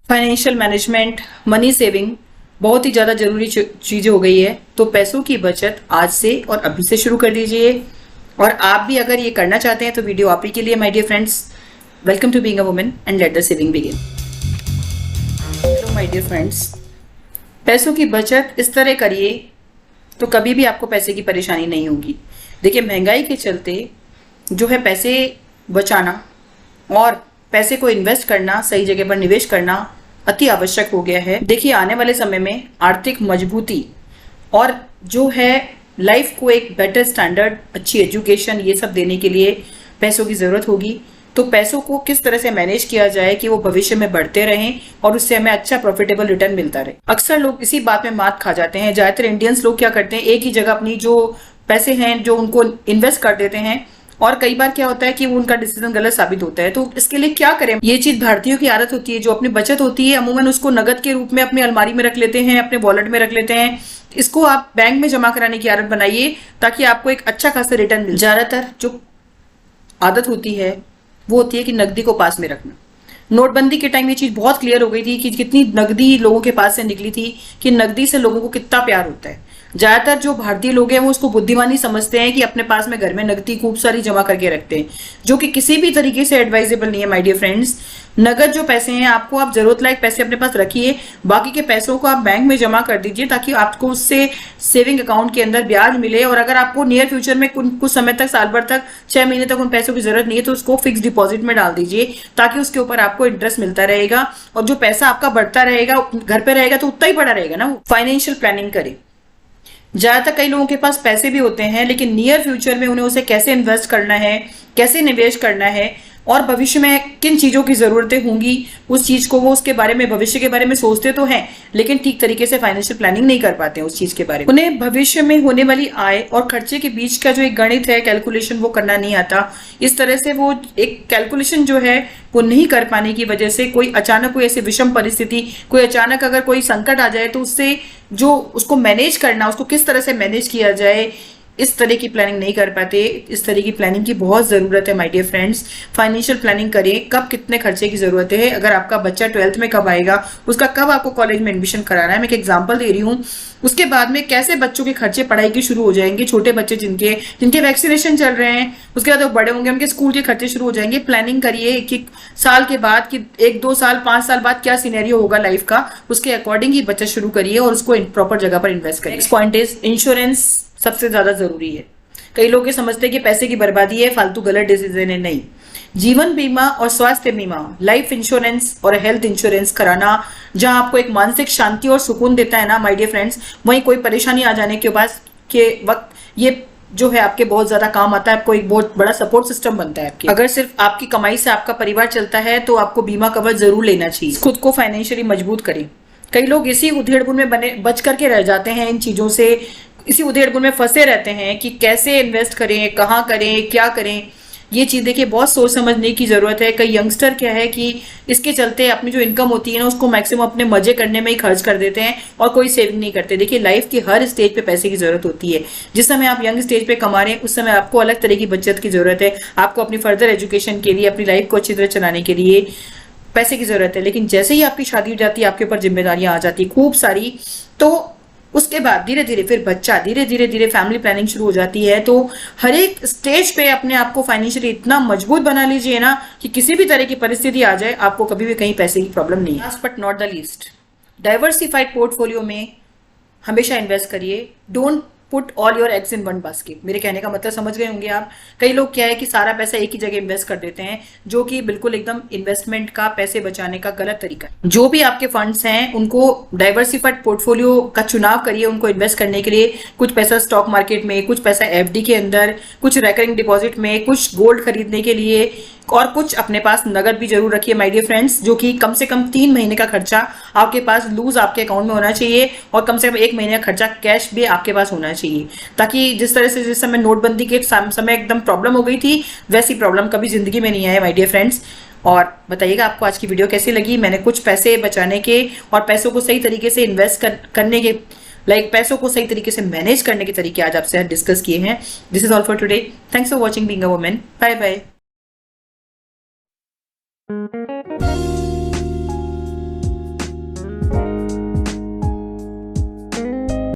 Financial management, money saving बहुत ही ज़्यादा जरूरी चीज़ हो गई है। तो पैसों की बचत आज से और अभी से शुरू कर दीजिए। और आप भी अगर ये करना चाहते हैं तो वीडियो आप ही के लिए my dear friends. Welcome to being a woman and let the saving begin. Hello my dear friends, पैसों की बचत इस तरह करिए तो कभी भी आपको पैसे की परेशानी नहीं होगी। देखिए, महंगाई के चलते जो है पैसे बचाना और पैसे को इन्वेस्ट करना, सही जगह पर निवेश करना अति आवश्यक हो गया है। देखिए, आने वाले समय में आर्थिक मजबूती और जो है लाइफ को एक बेटर स्टैंडर्ड, अच्छी एजुकेशन, ये सब देने के लिए पैसों की जरूरत होगी। तो पैसों को किस तरह से मैनेज किया जाए कि वो भविष्य में बढ़ते रहें और उससे हमें अच्छा प्रॉफिटेबल रिटर्न मिलता रहे। अक्सर लोग इसी बात में मात खा जाते हैं। ज्यादातर इंडियंस लोग क्या करते हैं, एक ही जगह अपनी जो पैसे हैं जो उनको इन्वेस्ट कर देते हैं और कई बार क्या होता है कि उनका डिसीजन गलत साबित होता है। तो इसके लिए क्या करें? ये चीज भारतीयों की आदत होती है, जो अपनी बचत होती है अमूमन उसको नगद के रूप में अपनी अलमारी में रख लेते हैं, अपने वॉलेट में रख लेते हैं। इसको आप बैंक में जमा कराने की आदत बनाइए ताकि आपको एक अच्छा खासा रिटर्न मिले। ज्यादातर जो आदत होती है वो होती है कि नकदी को पास में रखना। नोटबंदी के टाइम ये चीज बहुत क्लियर हो गई थी कि कितनी नकदी लोगों के पास से निकली थी, कि नकदी से लोगों को कितना प्यार होता है। ज्यादातर जो भारतीय लोग हैं वो उसको बुद्धिमानी समझते हैं कि अपने पास में घर में नकदी खूब सारी जमा करके रखते हैं, जो कि किसी भी तरीके से एडवाइजेबल नहीं है माय डियर फ्रेंड्स। नगद जो पैसे हैं, आपको आप जरूरत लायक पैसे अपने पास रखिए, बाकी के पैसों को आप बैंक में जमा कर दीजिए ताकि आपको उससे सेविंग अकाउंट के अंदर ब्याज मिले। और अगर आपको नियर फ्यूचर में कुछ समय तक, साल भर तक, 6 महीने तक उन पैसों की जरूरत नहीं है तो उसको फिक्स डिपॉजिट में डाल दीजिए ताकि उसके ऊपर आपको इंटरेस्ट मिलता रहेगा और जो पैसा आपका बढ़ता रहेगा, घर पे रहेगा तो उतना ही बड़ा रहेगा ना। फाइनेंशियल प्लानिंग करें। ज्यादातर कई लोगों के पास पैसे भी होते हैं लेकिन नियर फ्यूचर में उन्हें उसे कैसे इन्वेस्ट करना है, कैसे निवेश करना है और भविष्य में किन चीजों की जरूरतें होंगी, उस चीज को वो उसके बारे में, भविष्य के बारे में सोचते तो हैं लेकिन ठीक तरीके से फाइनेंशियल प्लानिंग नहीं कर पाते हैं उस चीज के बारे में। उन्हें भविष्य में होने वाली आय और खर्चे के बीच का जो एक गणित है, कैलकुलेशन, वो करना नहीं आता। इस तरह से वो एक कैलकुलेशन जो है वो नहीं कर पाने की वजह से कोई अचानक कोई ऐसी विषम परिस्थिति, कोई अचानक अगर कोई संकट आ जाए तो उससे जो उसको मैनेज करना, उसको किस तरह से मैनेज किया जाए, इस तरह की प्लानिंग नहीं कर पाते। इस तरह की प्लानिंग की बहुत जरूरत है my dear friends. Financial planning करें, कब कितने खर्चे की जरूरत है, अगर आपका बच्चा 12th में कब आएगा, उसका कब आपको कॉलेज में एडमिशन कराना है। मैं एक एग्जांपल दे रही हूँ। उसके बाद में कैसे बच्चों के खर्चे पढ़ाई के शुरू हो जाएंगे, छोटे बच्चे जिनके वैक्सीनेशन चल रहे हैं, उसके बाद वो बड़े होंगे, उनके स्कूल के खर्चे शुरू हो जाएंगे। प्लानिंग करिए एक साल के बाद कि 1, 2 साल, 5 साल बाद क्या सिनेरियो होगा लाइफ का, उसके अकॉर्डिंग ही बचत शुरू करिए और उसको प्रॉपर जगह पर इन्वेस्ट करिए। नेक्स्ट पॉइंट इज इंश्योरेंस सबसे ज्यादा जरूरी है। कई लोग ये समझते हैं कि पैसे की बर्बादी है, फालतू गलत डिसीजन है। नहीं, जीवन बीमा और स्वास्थ्य बीमा, लाइफ इंश्योरेंस और हेल्थ इंश्योरेंस कराना जहां आपको एक मानसिक शांति और सुकून देता है ना माय डियर फ्रेंड्स, वहीं कोई परेशानी आ जाने के बाद के वक्त ये जो है आपके बहुत ज्यादा काम आता है। आपको एक बहुत बड़ा सपोर्ट सिस्टम बनता है आपके। अगर सिर्फ आपकी कमाई से आपका परिवार चलता है तो आपको बीमा कवर जरूर लेना चाहिए। खुद को फाइनेंशियली मजबूत करें। कई लोग इसी उधेड़बुन में बच करके रह जाते हैं, इन चीजों से इसी उधेड़बुन में फंसे रहते हैं कि कैसे इन्वेस्ट करें, कहाँ करें, क्या करें। ये चीज देखिए बहुत सोच समझने की जरूरत है। कई यंगस्टर क्या है कि इसके चलते अपनी जो इनकम होती है ना उसको मैक्सिमम अपने मजे करने में ही खर्च कर देते हैं और कोई सेविंग नहीं करते। देखिए, लाइफ की हर स्टेज पे पैसे की जरूरत होती है। जिस समय आप यंग स्टेज पे कमा रहे हैं उस समय आपको अलग तरह की बचत की जरूरत है। आपको अपनी फर्दर एजुकेशन के लिए, अपनी लाइफ को अच्छी तरह चलाने के लिए पैसे की जरूरत है। लेकिन जैसे ही आपकी शादी हो जाती है, आपके ऊपर जिम्मेदारियां आ जाती है खूब सारी, तो उसके बाद धीरे धीरे फिर बच्चा, धीरे धीरे फैमिली प्लानिंग शुरू हो जाती है। तो हर एक स्टेज पे अपने आप को फाइनेंशियली इतना मजबूत बना लीजिए ना कि किसी भी तरह की परिस्थिति आ जाए आपको कभी भी कहीं पैसे की प्रॉब्लम नहीं है। Last but not the least, diversified portfolio में हमेशा इन्वेस्ट करिए। Don't put all your eggs in one basket. मेरे कहने का मतलब समझ गए होंगे आप। कई लोग क्या है कि सारा पैसा एक ही जगह इन्वेस्ट कर देते हैं, जो कि बिल्कुल एकदम इन्वेस्टमेंट का, पैसे बचाने का गलत तरीका है। जो भी आपके फंड्स हैं उनको डाइवर्सिफाइड पोर्टफोलियो का चुनाव करिए उनको इन्वेस्ट करने के लिए। कुछ पैसा स्टॉक मार्केट में, कुछ पैसा एफडी के अंदर, कुछ रिकरिंग डिपॉजिट में, कुछ गोल्ड खरीदने के लिए और कुछ अपने पास नगद भी जरूर रखिए माय डियर फ्रेंड्स, जो कि कम से कम 3 महीने का खर्चा आपके पास लूज आपके अकाउंट में होना चाहिए और कम से कम 1 महीने का खर्चा कैश भी आपके पास होना चाहिए, ताकि जिस तरह से जिस समय नोटबंदी के समय एकदम प्रॉब्लम हो गई थी वैसी प्रॉब्लम कभी जिंदगी में नहीं आए माय डियर फ्रेंड्स। और बताइएगा आपको आज की वीडियो कैसी लगी। मैंने कुछ पैसे बचाने के और पैसों को सही तरीके से इन्वेस्ट करने के, पैसों को सही तरीके से मैनेज करने के तरीके आज आपसे डिस्कस किए हैं। This is all for today. Thanks for watching being a woman. Bye bye.